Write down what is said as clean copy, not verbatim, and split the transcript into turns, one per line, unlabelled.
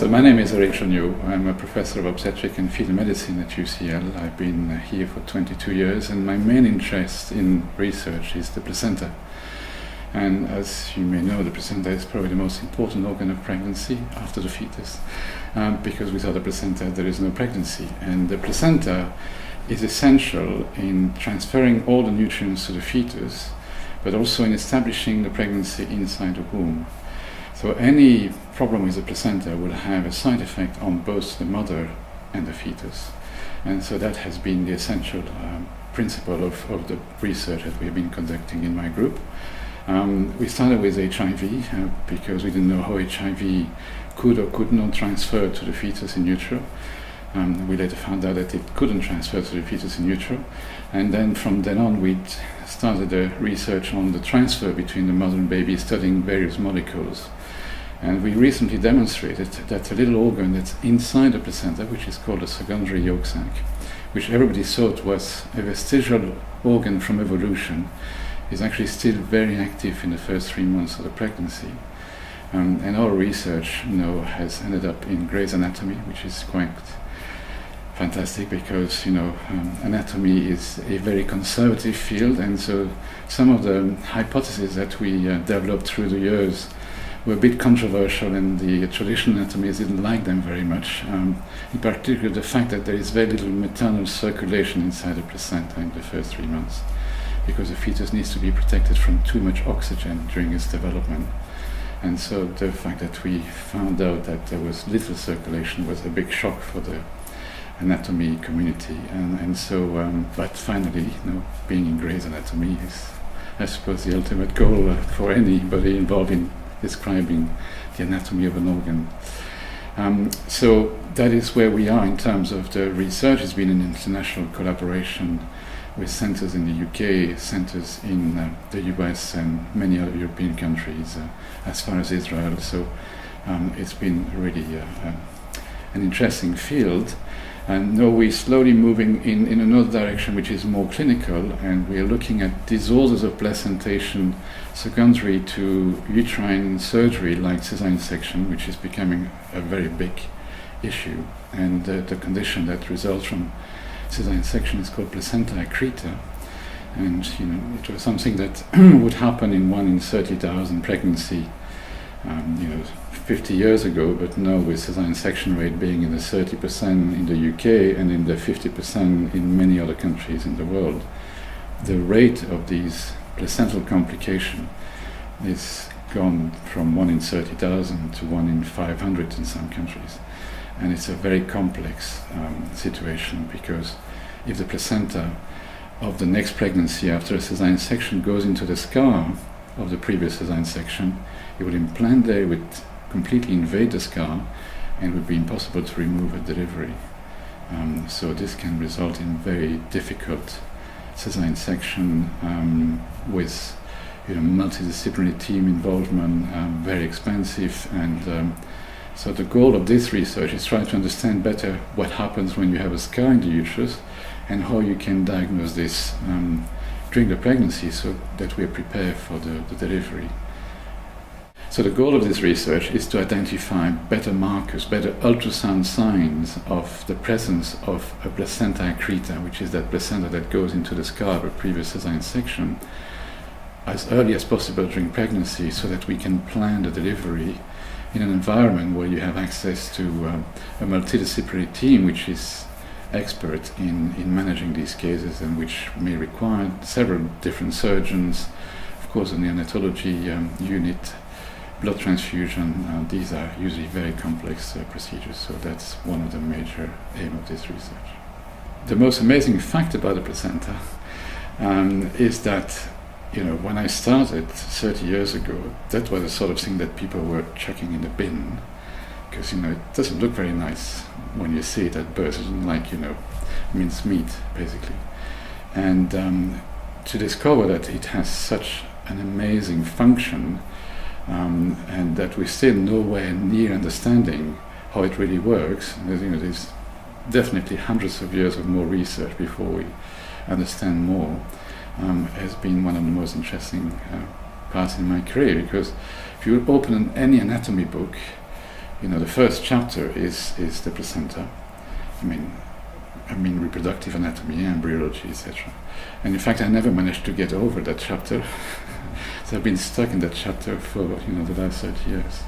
So my name is Jauniaux. I'm a professor of obstetric and fetal medicine at UCL. I've been here for 22 years, and my main interest in research is the placenta. And as you may know, the placenta is probably the most important organ of pregnancy after the fetus, because without the placenta there is no pregnancy. And the placenta is essential in transferring all the nutrients to the fetus, but also in establishing the pregnancy inside the womb. So any problem with the placenta will have a side effect on both the mother and the fetus. And so that has been the essential principle of the research that we've been conducting in my group. We started with HIV because we didn't know how HIV could or could not transfer to the fetus in utero. We later found out that it couldn't transfer to the fetus in utero. And then from then on we started the research on the transfer between the mother and baby, studying various molecules. And we recently demonstrated that a little organ that's inside the placenta, which is called a secondary yolk sac, which everybody thought was a vestigial organ from evolution, is actually still very active in the first 3 months of the pregnancy. And our research has ended up in Gray's Anatomy, which is quite fantastic because anatomy is a very conservative field, and so some of the hypotheses that we developed through the years were a bit controversial, and the traditional anatomists didn't like them very much. In particular, the fact that there is very little maternal circulation inside the placenta in the first 3 months, because the fetus needs to be protected from too much oxygen during its development. And so the fact that we found out that there was little circulation was a big shock for the anatomy community. And so, but finally, being in Gray's Anatomy is, I suppose, the ultimate goal for anybody involved in describing the anatomy of an organ. So that is where we are in terms of the research. It's been an international collaboration with centres in the UK, centres in the US and many other European countries, as far as Israel. So it's been really an interesting field. And now we're slowly moving in another direction, which is more clinical, and we are looking at disorders of placentation secondary to uterine surgery like cesarean section, which is becoming a very big issue. And the condition that results from cesarean section is called placenta accreta. And it was something that would happen in 1 in 30,000 pregnancy 50 years ago, but now with cesarean section rate being in the 30% in the UK and in the 50% in many other countries in the world, the rate of these placental complication is gone from 1 in 30,000 to 1 in 500 in some countries. And it's a very complex situation, because if the placenta of the next pregnancy after a cesarean section goes into the scar of the previous cesarean section, it will implant there, it would completely invade the scar, and it would be impossible to remove at delivery. So this can result in very difficult cesarean section with multidisciplinary team involvement, very expensive. And so the goal of this research is trying to understand better what happens when you have a scar in the uterus and how you can diagnose this during the pregnancy so that we are prepared for the delivery. So the goal of this research is to identify better markers, better ultrasound signs of the presence of a placenta accreta, which is that placenta that goes into the scar of a previous cesarean section, as early as possible during pregnancy, so that we can plan the delivery in an environment where you have access to a multidisciplinary team which is expert in managing these cases, and which may require several different surgeons, of course, in the neonatology unit, blood transfusion. These are usually very complex procedures, so that's one of the major aims of this research. The most amazing fact about the placenta is that when I started 30 years ago, that was the sort of thing that people were chucking in the bin, because it doesn't look very nice when you see it at birth. It doesn't like minced meat, basically. And to discover that it has such an amazing function, and that we're still nowhere near understanding how it really works. There's definitely hundreds of years of more research before we understand more. Has been one of the most interesting parts in my career, because if you open any anatomy book, the first chapter is the placenta. I mean reproductive anatomy, embryology, etc. And in fact, I never managed to get over that chapter. So I've been stuck in that chapter for the last 30 years.